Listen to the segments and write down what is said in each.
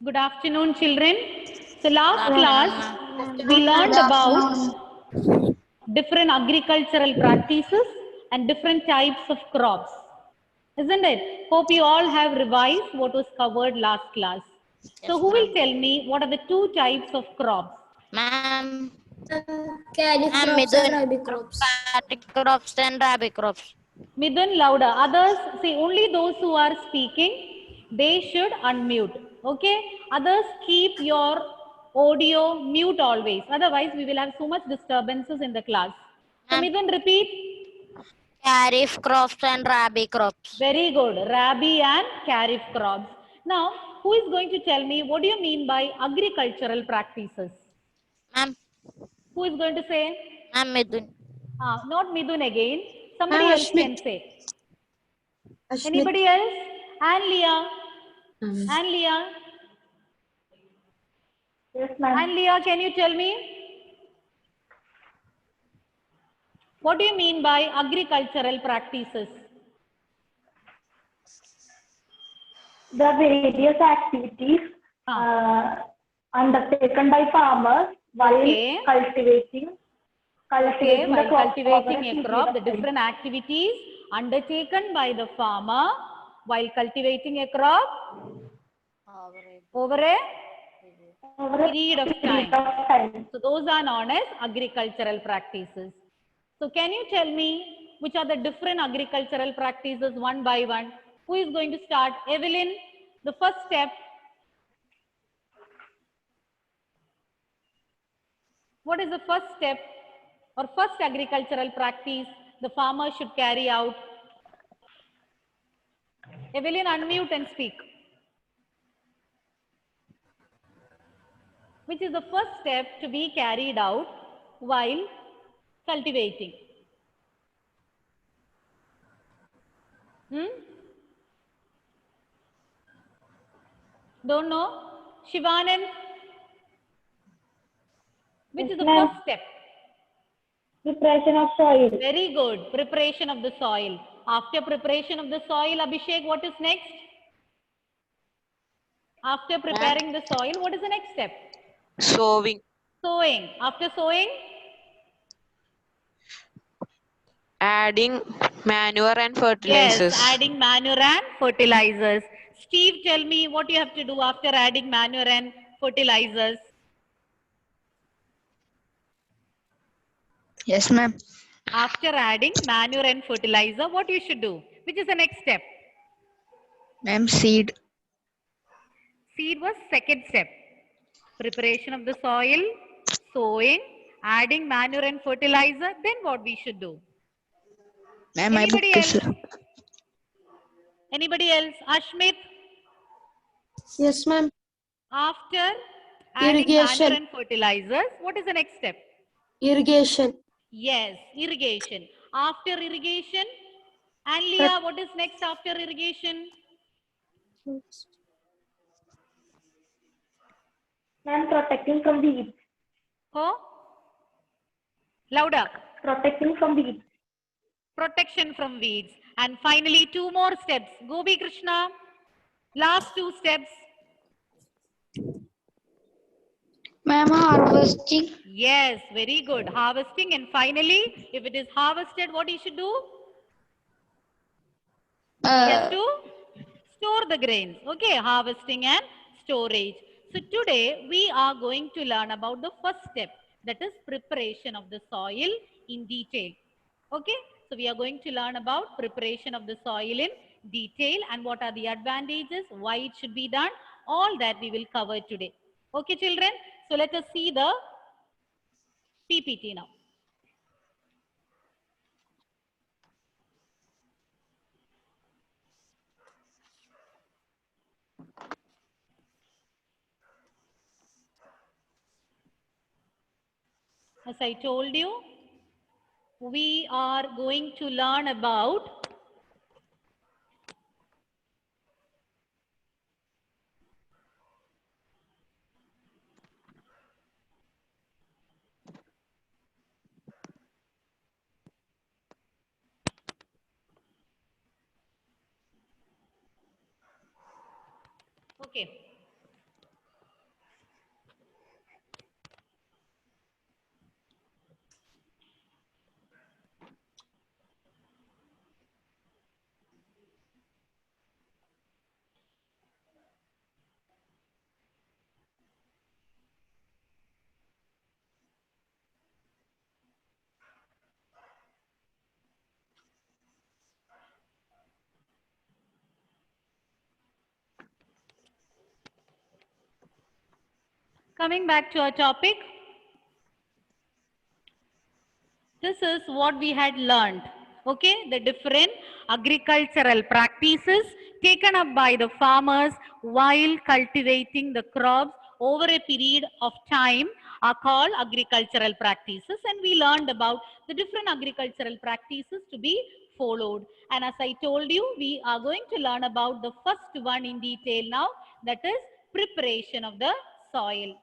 Good afternoon, children. So last Good class, afternoon, we learned Good about afternoon. different agricultural practices and different types of crops. Isn't it? Hope you all have revised what was covered last class. So Yes, who will ma'am. tell me what are the two types of crops? Ma'am, Kharif ma'am, crops and Midun, Rabi crops. paddy crops and rabi crops. Midun, louder. Others, see, only those who are speaking, they should unmute. Okay? Others, keep your audio mute always. Otherwise, we will have so much disturbances in the class. So, Ma'am, Midun, repeat. kharif crops and rabi crops. Very good. Rabi and Kharif crops. Now, who is going to tell me what do you mean by agricultural practices? Ma'am, Who is going to say? ma'am, Midun. Not Midun again. Somebody else can say. Anybody else? Anlia. Anlia. Yes, ma'am. Anlia, can you tell me? What do you mean by agricultural practices? The various activities undertaken by farmers while Okay. cultivating Okay, the while crop over cultivating a a period crop, of the time. different activities undertaken by the farmer while cultivating a crop over a Over a period of period time. of time. So those are known as agricultural practices. So can you tell me which are the different agricultural practices one by one? Who is going to start? Evelyn, the first step. What is the first step or first agricultural practice the farmer should carry out? Evelyn, unmute and speak. Which is the first step to be carried out while cultivating? Don't know? Shivanand, which is the first step? Preparation of soil. Very good. Preparation of the soil. After preparation of the soil, Abhishek, what is next? After preparing the soil, what is the next step? Sowing. Sowing. After sowing? Adding manure and Yes, fertilizers. adding manure and fertilizers. Steve, tell me what you have to do after adding manure and fertilizers. Yes, ma'am. After adding manure and fertilizer, what you should do? Which is the next step? Ma'am, seed. Seed was second step. Preparation of the soil, sowing, adding manure and fertilizer. Then what we should do? Ma'am, my book Anybody is. else? Anybody else? Ashmit, Yes, ma'am. after adding manure and fertilizers, what is the next step? Irrigation. Yes, irrigation. After irrigation, and Leah, what is next after irrigation? And protecting from weeds. Oh, louder. Protecting from weeds. Protection from weeds. And finally, two more steps. Gopi Krishna, last two steps. Ma'am, harvesting. Yes, very good. Harvesting. And finally, if it is harvested, what you should do? He has to store the grains. Okay, harvesting and storage. So today we are going to learn about the first step, that is preparation of the soil in detail. Okay, so we are going to learn about preparation of the soil in detail and what are the advantages, why it should be done, all that we will cover today. Okay, children, so let us see the PPT now. As I told you, we are going to learn about okay. Coming back to our topic, this is what we had learned. Okay, the different agricultural practices taken up by the farmers while cultivating the crops over a period of time are called agricultural practices, and we learned about the different agricultural practices to be followed. And as I told you, we are going to learn about the first one in detail now, that is preparation of the soil.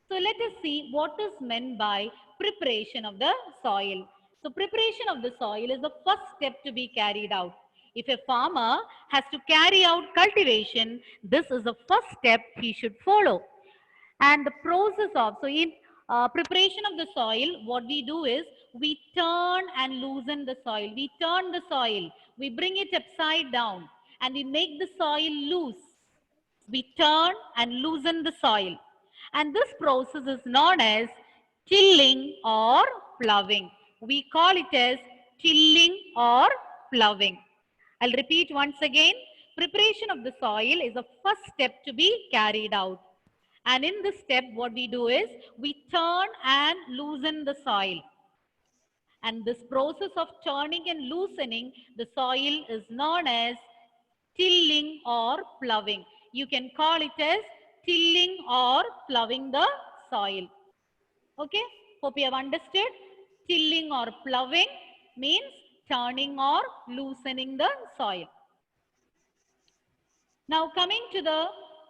So let us see what is meant by preparation of the soil. So preparation of the soil is the first step to be carried out. If a farmer has to carry out cultivation, this is the first step he should follow. And the process of, so in preparation of the soil, what we do is we turn and loosen the soil. We turn the soil, we bring it upside down, and we make the soil loose. We turn and loosen the soil. And this process is known as tilling or ploughing. We call it as tilling or ploughing. I'll repeat once again. Preparation of the soil is the first step to be carried out. And in this step, what we do is we turn and loosen the soil. And this process of turning and loosening the soil is known as tilling or ploughing. You can call it as tilling or ploughing the soil. Okay, hope you have understood. Tilling or ploughing means turning or loosening the soil. Now coming to the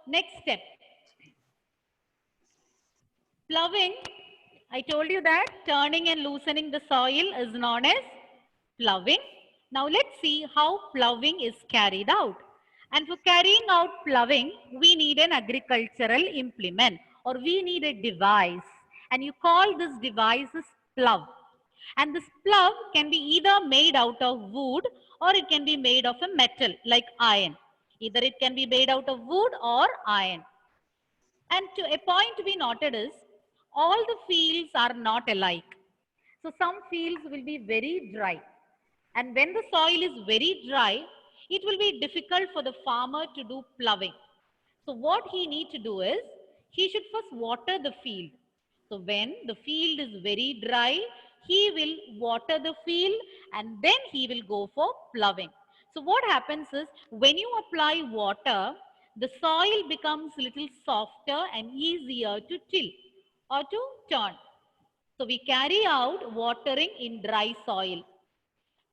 next step. Ploughing, I told you that turning and loosening the soil is known as ploughing. Now let's see how ploughing is carried out. And for carrying out ploughing, we need an agricultural implement, or we need a device. And you call this device as plough. And this plough can be either made out of wood or it can be made of a metal like iron. Either it can be made out of wood or iron. And to a point to be noted is, all the fields are not alike. So some fields will be very dry. And when the soil is very dry, it will be difficult for the farmer to do ploughing. So what he needs to do is, he should first water the field. So when the field is very dry, he will water the field and then he will go for ploughing. So what happens is, when you apply water, the soil becomes little softer and easier to till or to turn. So we carry out watering in dry soil.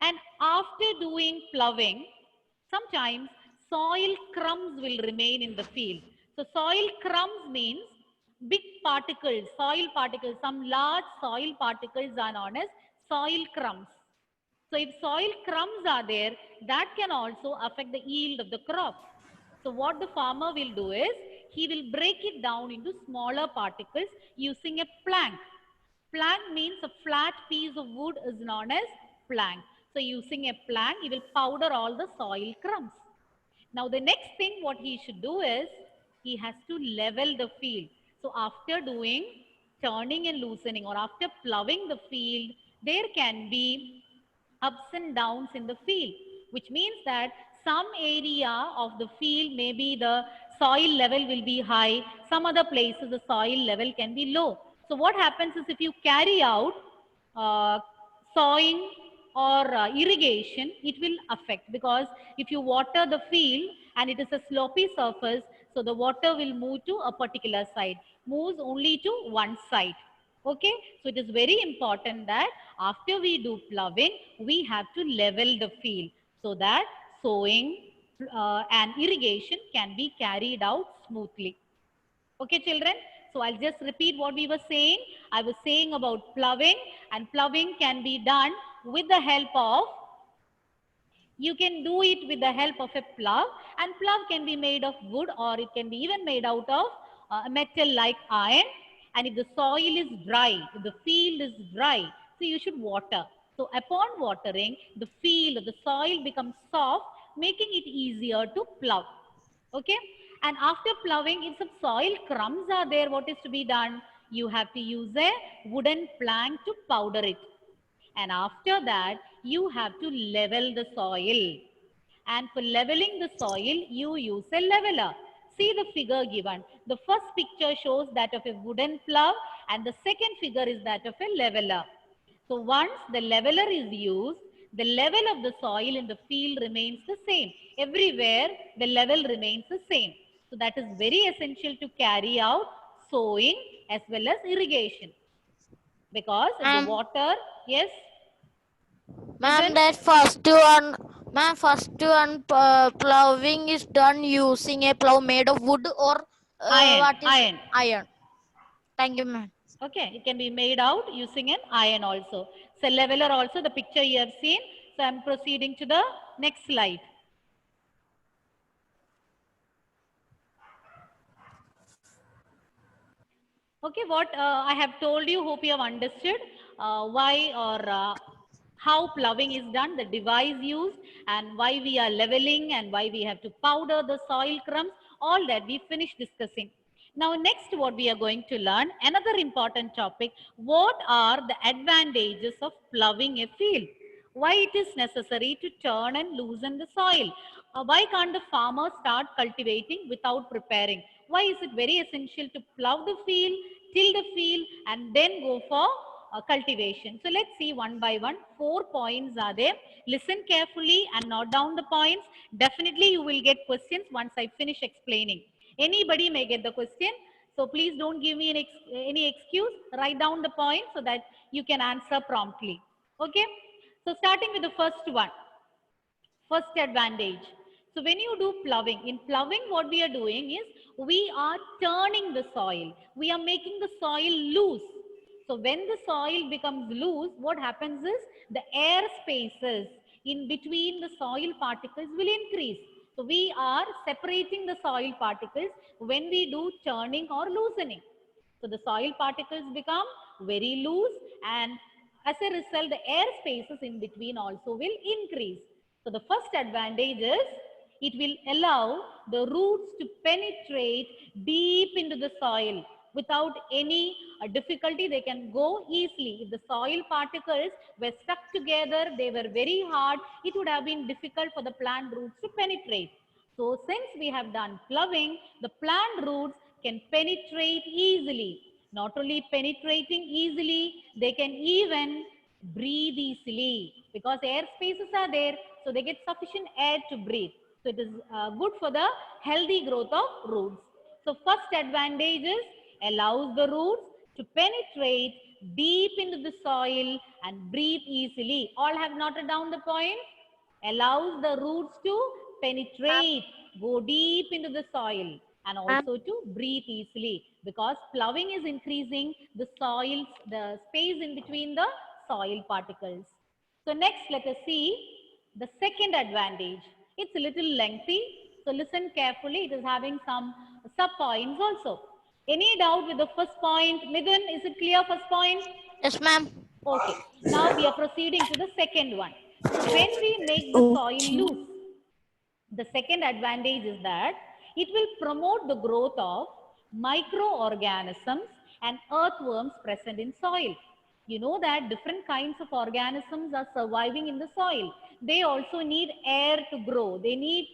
And after doing ploughing, sometimes soil crumbs will remain in the field. So soil crumbs means big particles, soil particles, some large soil particles are known as soil crumbs. So if soil crumbs are there, that can also affect the yield of the crop. So what the farmer will do is, he will break it down into smaller particles using a plank. Plank means a flat piece of wood is known as plank. So using a plank, he will powder all the soil crumbs. Now the next thing what he should do is, he has to level the field. So after doing turning and loosening, or after ploughing the field, there can be ups and downs in the field, which means that some area of the field, maybe the soil level will be high, some other places the soil level can be low. So what happens is, if you carry out sowing or irrigation, it will affect, because if you water the field and it is a slopey surface, so the water will move to a particular side, moves only to one side. Okay, so it is very important that after we do ploughing, we have to level the field so that sowing and irrigation can be carried out smoothly. Okay, children. So I'll just repeat what we were saying. I was saying about ploughing, and ploughing can be done with the help of, you can do it with the help of a plough, and plough can be made of wood or it can be even made out of metal like iron. And if the soil is dry, if the field is dry, so you should water. So upon watering, the field or the soil becomes soft, making it easier to plough. Okay. And after ploughing, if some soil crumbs are there, what is to be done? You have to use a wooden plank to powder it. And after that, you have to level the soil. And for leveling the soil, you use a leveler. See the figure given. The first picture shows that of a wooden plow and the second figure is that of a leveler. So once the leveler is used, the level of the soil in the field remains the same. Everywhere the level remains the same. So that is very essential to carry out sowing as well as irrigation. Because the Ma'am. water, yes, Ma'am, Nitin? that first one plowing is done using a plow made of wood or what is Iron. iron. Thank you, ma'am. Okay, it can be made out using an iron also. So leveler also, the picture you have seen. So I'm proceeding to the next slide. Okay, what I have told you, hope you have understood why or how ploughing is done, the device used, and why we are leveling and why we have to powder the soil crumbs, all that we finished discussing. Now, next what we are going to learn, another important topic, what are the advantages of ploughing a field? Why it is necessary to turn and loosen the soil? Why can't the farmer start cultivating without preparing? Why is it very essential to plough the field, till the field, and then go for cultivation? So let's see one by one. 4 points are there. Listen carefully and note down the points. Definitely you will get questions once I finish explaining. Anybody may get the question. So please don't give me any excuse. Write down the points so that you can answer promptly. Okay. So starting with the first one. First advantage. So when you do ploughing, in ploughing what we are doing is we are turning the soil. We are making the soil loose. So when the soil becomes loose, what happens is the air spaces in between the soil particles will increase. So we are separating the soil particles when we do turning or loosening. So the soil particles become very loose and as a result, the air spaces in between also will increase. So the first advantage is it will allow the roots to penetrate deep into the soil without any difficulty. They can go easily. If the soil particles were stuck together, they were very hard, it would have been difficult for the plant roots to penetrate. So since we have done ploughing, the plant roots can penetrate easily. Not only penetrating easily, they can even breathe easily because air spaces are there, so they get sufficient air to breathe. So it is good for the healthy growth of roots. So first advantage is allows the roots to penetrate deep into the soil and breathe easily. All have noted down the point? Allows the roots to penetrate, go deep into the soil and also to breathe easily because ploughing is increasing the soil, the space in between the soil particles. So next let us see the second advantage. It's a little lengthy, so listen carefully. It is having some sub points also. Any doubt with the first point? Midun, is it clear first point? Yes, ma'am. Okay. Now we are proceeding to the second one. So when we make the soil loose, the second advantage is that it will promote the growth of microorganisms and earthworms present in soil. You know that different kinds of organisms are surviving in the soil. They also need air to grow. They need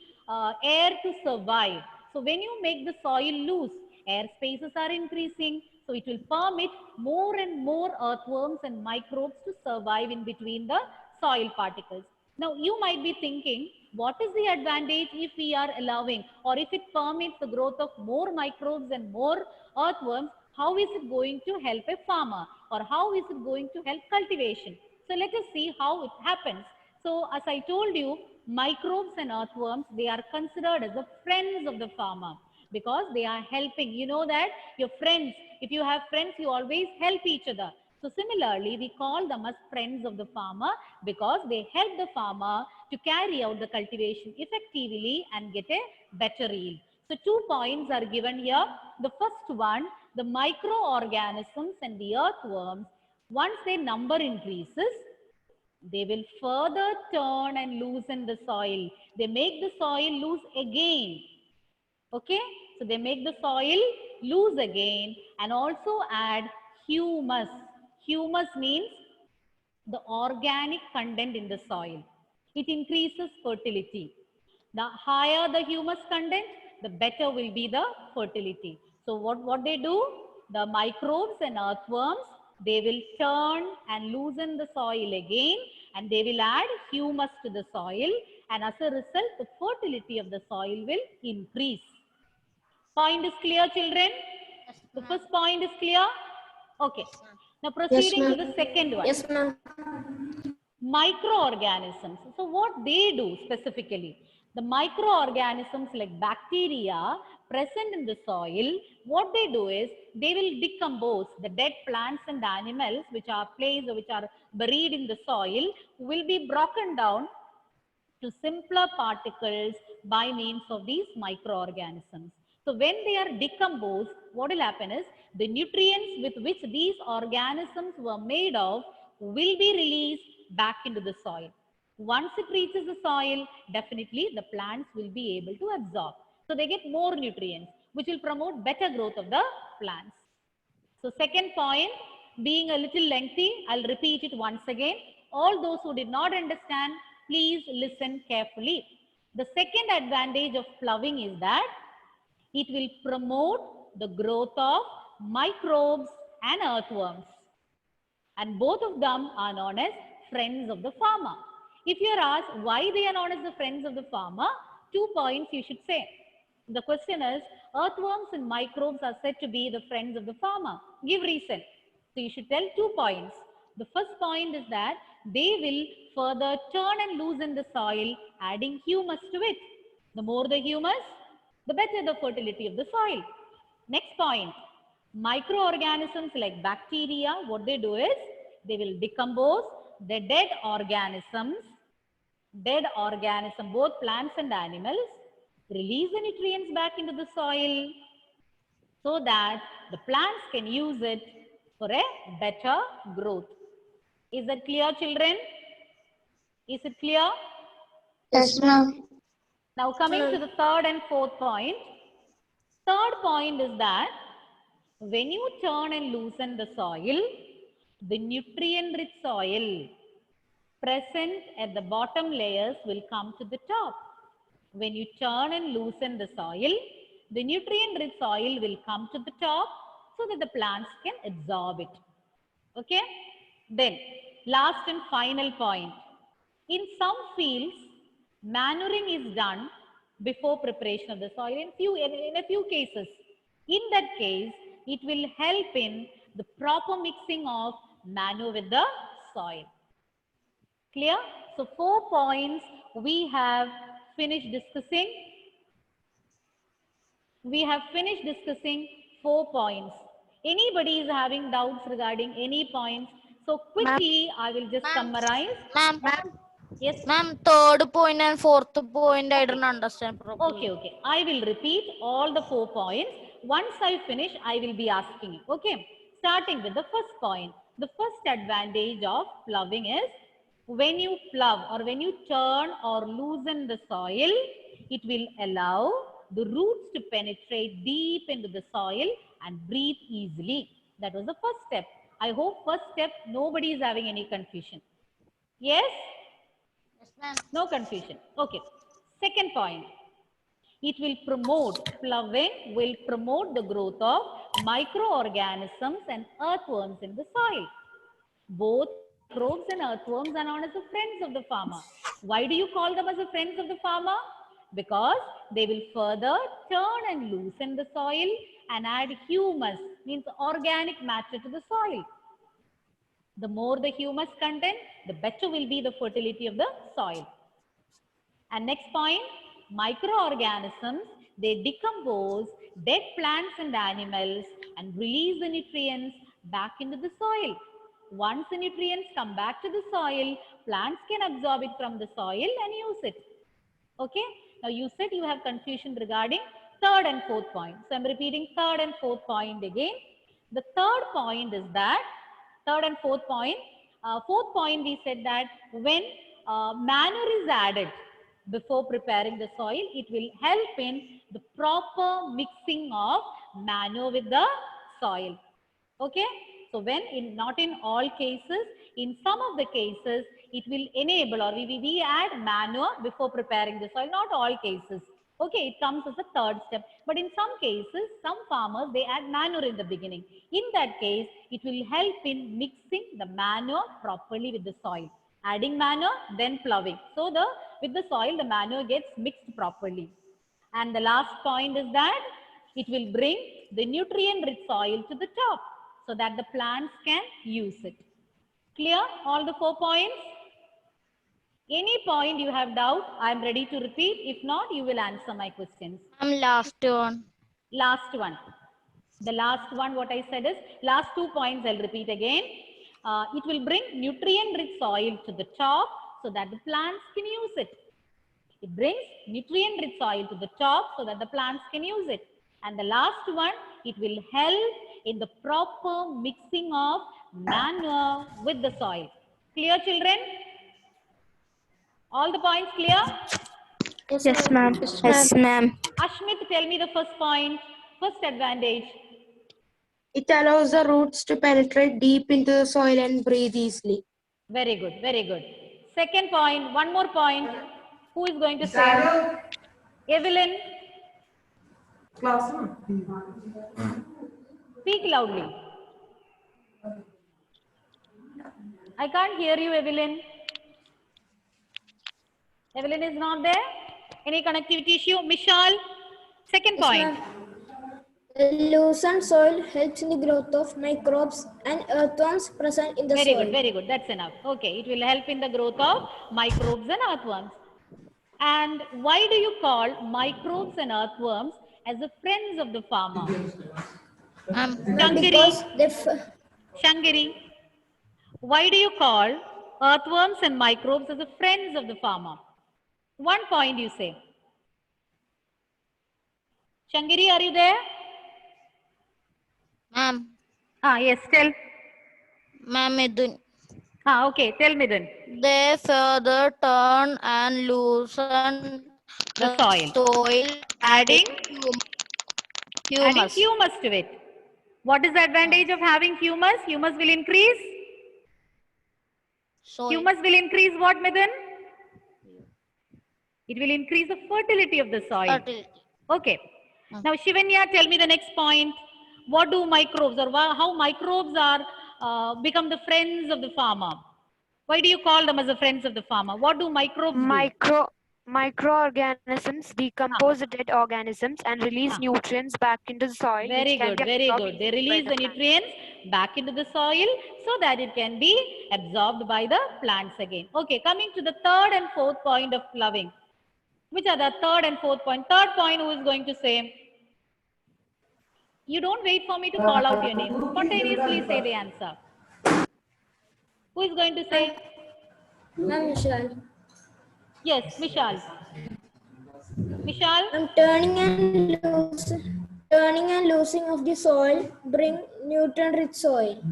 air to survive. So when you make the soil loose, air spaces are increasing. So it will permit more and more earthworms and microbes to survive in between the soil particles. Now you might be thinking, what is the advantage if we are allowing or if it permits the growth of more microbes and more earthworms? How is it going to help a farmer or how is it going to help cultivation? So let us see how it happens. So as I told you, microbes and earthworms, they are considered as the friends of the farmer because they are helping. You know that your friends, if you have friends, you always help each other. So similarly, we call them as friends of the farmer because they help the farmer to carry out the cultivation effectively and get a better yield. So 2 points are given here. The first one, the microorganisms and the earthworms, once their number increases, they will further turn and loosen the soil. They make the soil loose again. Okay, so they make the soil loose again and also add humus. Humus means the organic content in the soil. It increases fertility. The higher the humus content, the better will be the fertility. So what they do? The microbes and earthworms, they will turn and loosen the soil again, and they will add humus to the soil, and as a result, the fertility of the soil will increase. Point is clear, children? The first point is clear? Okay. Now proceeding to the second one. Yes, ma'am. Microorganisms. So what they do specifically? The microorganisms like bacteria present in the soil, what they do is they will decompose the dead plants and animals which are placed or which are buried in the soil, will be broken down to simpler particles by means of these microorganisms. So when they are decomposed, what will happen is the nutrients with which these organisms were made of will be released back into the soil. Once it reaches the soil, definitely the plants will be able to absorb. So they get more nutrients, which will promote better growth of the plants. So second point, being a little lengthy, I'll repeat it once again. All those who did not understand, please listen carefully. The second advantage of ploughing is that it will promote the growth of microbes and earthworms. And both of them are known as friends of the farmer. If you are asked why they are known as the friends of the farmer, 2 points you should say. The question is, earthworms and microbes are said to be the friends of the farmer. Give reason. So you should tell 2 points. The first point is that they will further turn and loosen the soil, adding humus to it. The more the humus, the better the fertility of the soil. Next point, microorganisms like bacteria, what they do is they will decompose the dead organisms, both plants and animals, release the nutrients back into the soil so that the plants can use it for a better growth. Is that clear, children? Is it clear? Yes, ma'am. Now coming to the third and fourth point. Third point is that when you turn and loosen the soil, the nutrient-rich soil present at the bottom layers will come to the top. When you turn and loosen the soil, the nutrient-rich soil will come to the top so that the plants can absorb it. Okay? Then, last and final point. In some fields, manuring is done before preparation of the soil in a few cases. In that case, it will help in the proper mixing of manure with the soil. Clear? So 4 points we have finished discussing. We have finished discussing 4 points. Anybody is having doubts regarding any points? So quickly, I will just summarize. Ma'am, Yes. ma'am, third point and fourth point I didn't understand properly. Okay. I will repeat all the 4 points. Once I finish, I will be asking you. Okay. Starting with the first point. The first advantage of ploughing is when you plough or when you turn or loosen the soil, it will allow the roots to penetrate deep into the soil and breathe easily. That was the first step. I hope first step, nobody is having any confusion. Yes? Yes, ma'am. No confusion. Okay. Second point. It will promote, ploughing will promote the growth of microorganisms and earthworms in the soil. Both microbes and earthworms are known as the friends of the farmer. Why do you call them as the friends of the farmer? Because they will further turn and loosen the soil and add humus, means organic matter to the soil. The more the humus content, the better will be the fertility of the soil. And next point, microorganisms, they decompose dead plants and animals and release the nutrients back into the soil. Once the nutrients come back to the soil, plants can absorb it from the soil and use it. Okay. Now you said you have confusion regarding third and fourth point. So I'm repeating third and fourth point again. The third point is that, third and fourth point, fourth point we said that when manure is added before preparing the soil, it will help in the proper mixing of manure with the soil. Okay. So when not in all cases, in some of the cases, it will enable or we add manure before preparing the soil, not all cases. Okay, it comes as a third step. But in some cases, some farmers, they add manure in the beginning. In that case, it will help in mixing the manure properly with the soil. Adding manure, then ploughing. So with the soil, the manure gets mixed properly. And the last point is that it will bring the nutrient-rich soil to the top so that the plants can use it. Clear? All the 4 points? Any point you have doubt, I am ready to repeat. If not, you will answer my questions. Last one. Last one. The last one, what I said is, last 2 points I'll repeat again. It will bring nutrient-rich soil to the top so that the plants can use it. It brings nutrient-rich soil to the top so that the plants can use it. And the last one, it will help in the proper mixing of manure with the soil. Clear, children? All the points clear? Yes, ma'am. Yes, ma'am. Ashmit, tell me the first point, first advantage. It allows the roots to penetrate deep into the soil and breathe easily. Very good, very good. Second point, one more point. Who is going to say? Evelyn. Speak loudly. I can't hear you, Evelyn. Evelyn is not there. Any connectivity issue? Mishal. Second point. Loosened soil helps in the growth of microbes and earthworms present in the Very soil. good, very good. That's enough. Okay, it will help in the growth of microbes and earthworms. And why do you call microbes and earthworms as the friends of the farmer? Shankari, Because they Shankari, why do you call earthworms and microbes as the friends of the farmer? One point you say. Shankari, are you there? Ma'am. Yes, tell. Ma'am, Midun. Okay, tell me then. They further turn and loosen The soil. Adding humus. humus to it. What is the advantage of having humus? Humus will increase. Soil. Humus will increase what, Midun? It will increase the fertility of the soil. Fertility. Okay. Now, Shivanya, tell me the next point. What do microbes or how microbes are become the friends of the farmer? Why do you call them as the friends of the farmer? What do microbes do? Microorganisms decompose the dead organisms and release nutrients back into the soil. Very which can good, be very absorbed good. They easily by release the plant. nutrients back into the soil so that it can be absorbed by the plants again. Okay, coming to the third and fourth point of ploughing. Which are the third and fourth point? Third point, who is going to say? You don't wait for me to call out your name. Spontaneously say the answer. Who is going to say? Ma'am, Vishal. Yes, Vishal. Vishal? I'm turning and losing of the soil bring nutrient-rich soil.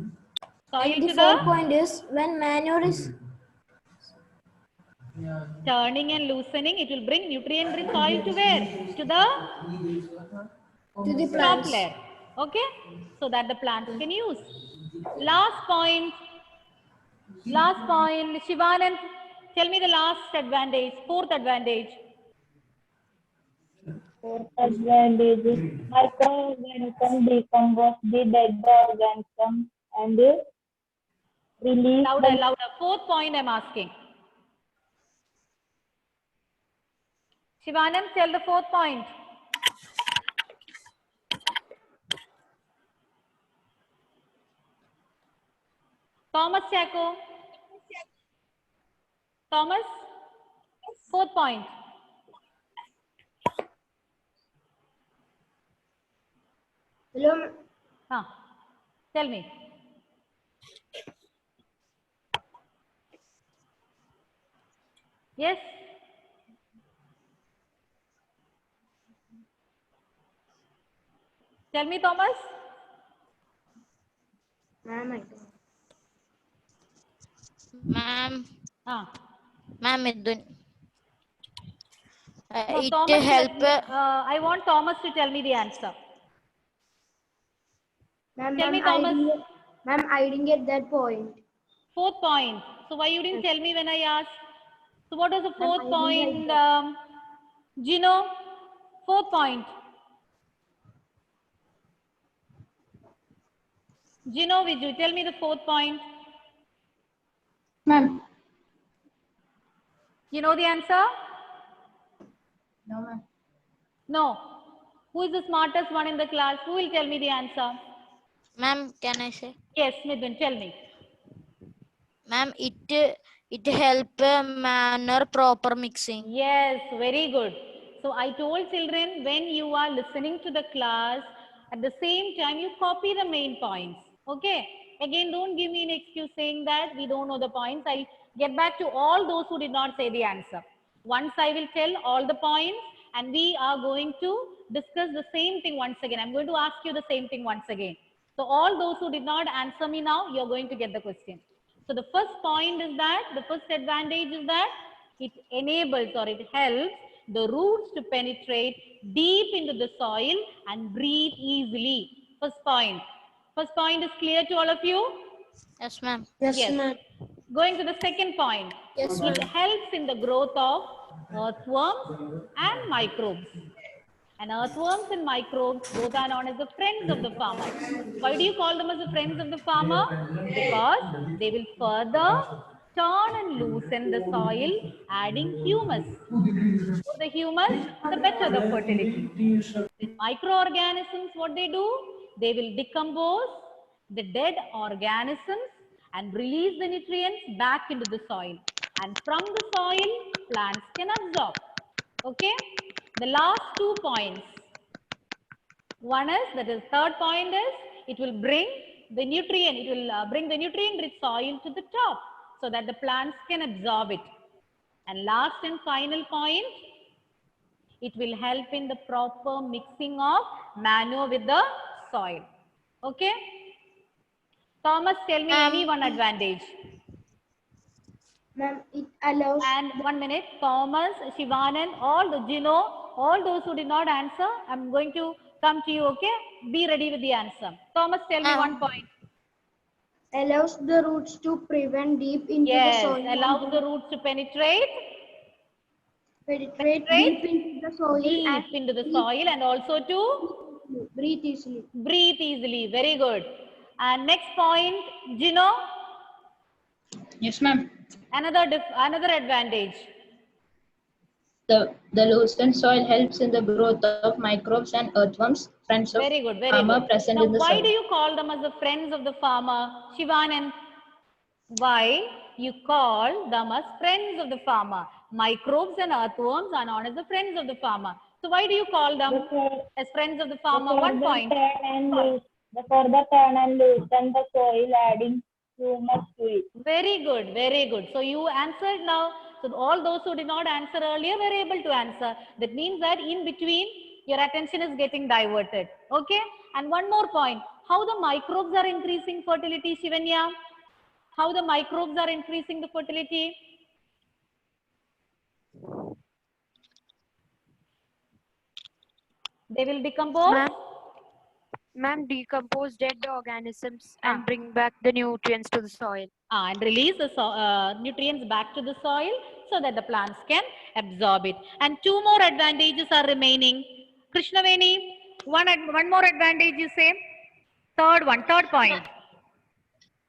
Soil And the to fourth the point is when manure is turning and loosening, it will bring nutrient-rich soil to where? To the top plants. layer. Okay? So that the plants can use. Last point. Shivanand, tell me the last advantage, fourth advantage. Fourth advantage is microorganisms decompose the dead organisms and release. Louder, louder. Fourth point I'm asking. Shivanand, tell the fourth point. Thomas Chaco. Thomas, fourth point. Hello. Tell me. Yes? Tell me, Thomas. Ma'am. Ma'am, Midun. No, It Thomas, help. I want Thomas to tell me the answer. Tell me, Thomas. Ma'am, I didn't get that point. Fourth point. So why you didn't tell me when I asked? So what was the fourth point, Gino? Fourth point. Gino, Viju, tell me the fourth point. Ma'am. You know the answer? No, ma'am. No. Who is the smartest one in the class? Who will tell me the answer? Ma'am, can I say? Yes, Midun, tell me. Ma'am, it help manner proper mixing. Yes, very good. So I told children, when you are listening to the class, at the same time you copy the main points. Okay. Again, don't give me an excuse saying that we don't know the points. I'll get back to all those who did not say the answer. Once I will tell all the points and we are going to discuss the same thing once again. I'm going to ask you the same thing once again. So all those who did not answer me now, you're going to get the question. So the first point is that, the first advantage is that it enables or it helps the roots to penetrate deep into the soil and breathe easily. First point. First point is clear to all of you? Yes, ma'am. Yes, Yes. ma'am. Going to the second point. Yes, It helps in the growth of earthworms and microbes. And earthworms and microbes both are known as the friends of the farmer. Why do you call them as the friends of the farmer? Because they will further turn and loosen the soil, adding humus. The more the humus, the better the fertility. The microorganisms, what they do? They will decompose the dead organisms and release the nutrients back into the soil. And from the soil, plants can absorb. Okay? The last 2 points. One is, that is third point is, it will bring the nutrient, it will bring the nutrient rich soil to the top so that the plants can absorb it. And last and final point, it will help in the proper mixing of manure with the soil. Okay? Thomas, tell me any one advantage. Ma'am, it allows And 1 minute, Thomas, Shivanan, all the Gino, all those who did not answer, I'm going to come to you, okay? Be ready with the answer. Thomas, tell me 1 point. allows the roots to prevent deep into the Yes, soil allows the roots to penetrate penetrate deep into the soil and deep into the soil and also to breathe easily. breathe easily. Very good. And next point, Gino, Yes, ma'am. another advantage. The loosened soil helps in the growth of microbes and earthworms, friends of Very good, very farmer good. present Now, in the why soil. do you call them as the friends of the farmer? Shivanan, why you call them as friends of the farmer? Microbes and earthworms are known as the friends of the farmer. So why do you call them as friends of the farmer? 1 point. The further turn and loosen the soil, adding humus to it. Very good, very good. So you answered now. So all those who did not answer earlier were able to answer. That means that in between your attention is getting diverted. Okay? And one more point. How the microbes are increasing fertility, Shivanya? How the microbes are increasing the fertility? They will decompose. Ma'am, decompose dead organisms and bring back the nutrients to the soil. And release the nutrients back to the soil so that the plants can absorb it. And 2 more advantages are remaining. Krishnaveni, one more advantage you say? Third point.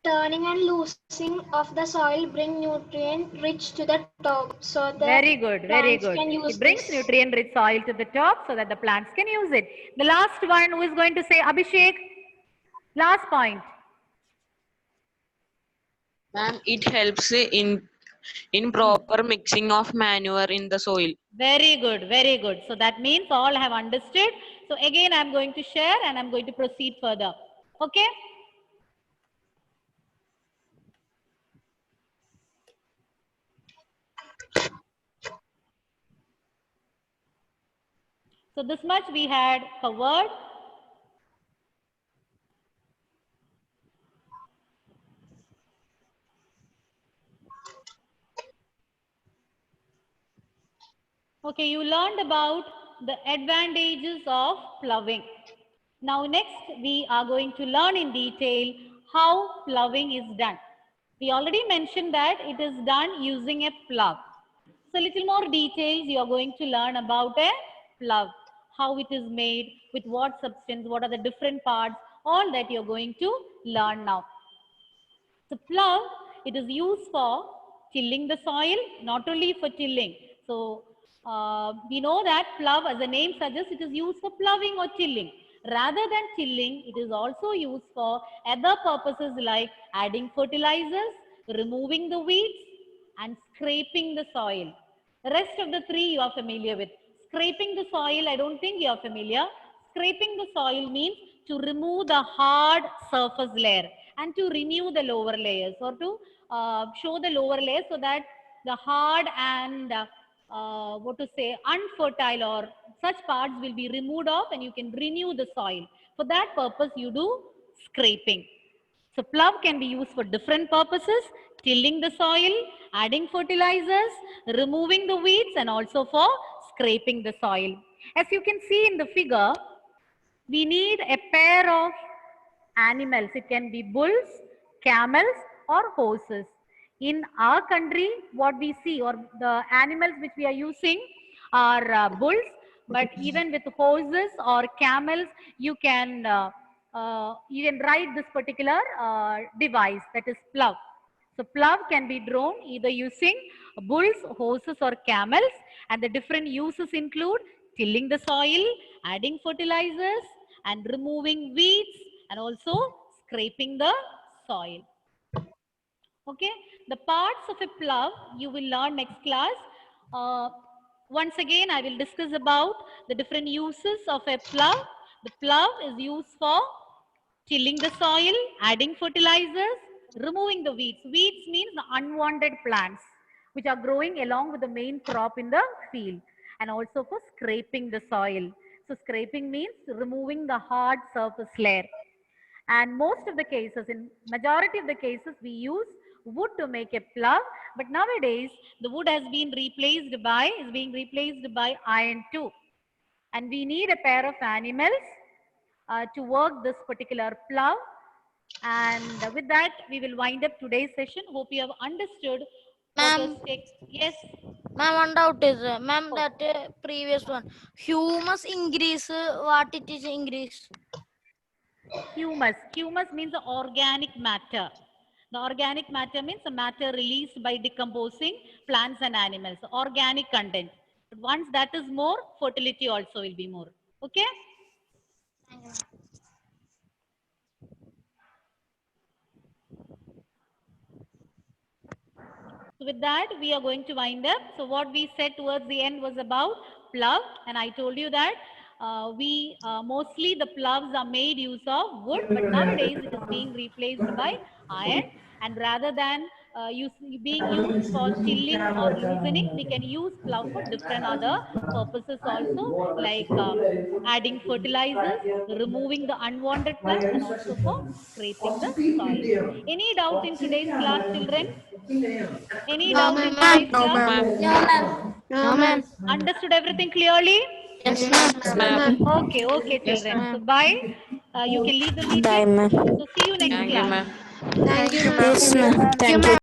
Turning and loosening of the soil bring nutrient rich to the top so that Very good, very plants good. can use It brings this. nutrient rich soil to the top so that the plants can use it. The last one, who is going to say? Abhishek, last point. Ma'am, it helps in proper mixing of manure in the soil. Very good, very good. So that means all have understood. So again, I'm going to share and I'm going to proceed further. Okay? So this much we had covered. Okay, you learned about the advantages of ploughing. Now next we are going to learn in detail how ploughing is done. We already mentioned that it is done using a plough. So little more details you are going to learn about a plough. how it is made, with what substance, what are the different parts, all that you're going to learn now. So plough, it is used for tilling the soil, not only for tilling. So we know that plough, as the name suggests, it is used for ploughing or tilling. Rather than tilling, it is also used for other purposes like adding fertilizers, removing the weeds, and scraping the soil. The rest of the three you are familiar with. Scraping the soil, I don't think you are familiar. Scraping the soil means to remove the hard surface layer and to renew the lower layers, or to show the lower layers so that the hard and unfertile or such parts will be removed off and you can renew the soil. For that purpose, you do scraping. So plough can be used for different purposes: tilling the soil, adding fertilizers, removing the weeds, and also for scraping the soil. As you can see in the figure, we need a pair of animals. It can be bulls, camels, or horses. In our country, what we see, or the animals which we are using, are bulls, but even with horses or camels, you can ride this particular device, that is plough. So plough can be drawn either using bulls, horses, or camels, and the different uses include tilling the soil, adding fertilizers, and removing weeds, and also scraping the soil. Okay, the parts of a plough you will learn next class. Once again, I will discuss about the different uses of a plough. The plough is used for tilling the soil, adding fertilizers, removing the weeds. Weeds means the unwanted plants which are growing along with the main crop in the field, and also for scraping the soil. So scraping means removing the hard surface layer. And most of the cases, in majority of the cases, we use wood to make a plough, but nowadays the wood is being replaced by iron too. And we need a pair of animals to work this particular plough. And with that, we will wind up today's session. Hope you have understood what was yes. Ma'am, one doubt is, ma'am, Oh. that previous one, humus increase, what it is increase? Humus means the organic matter. The organic matter means the matter released by decomposing plants and animals, organic content. But once that is more, fertility also will be more. Okay? So with that, we are going to wind up. So what we said towards the end was about plough, and I told you that mostly the ploughs are made use of wood, but nowadays it is being replaced by iron. And rather than being used for tilling or loosening, we can use plough for different other purposes also, like adding fertilizers, removing the unwanted plants, and also for scraping the soil. Any doubt in today's class, children? Any doubt in today's No, class? ma'am. No, ma'am. Understood everything clearly? Yes, ma'am. Okay, children. So bye. You can leave the meeting. Bye, ma'am. So see you next Thank you, class. ma'am. Thank you, ma'am. Yes, ma'am. Thank you.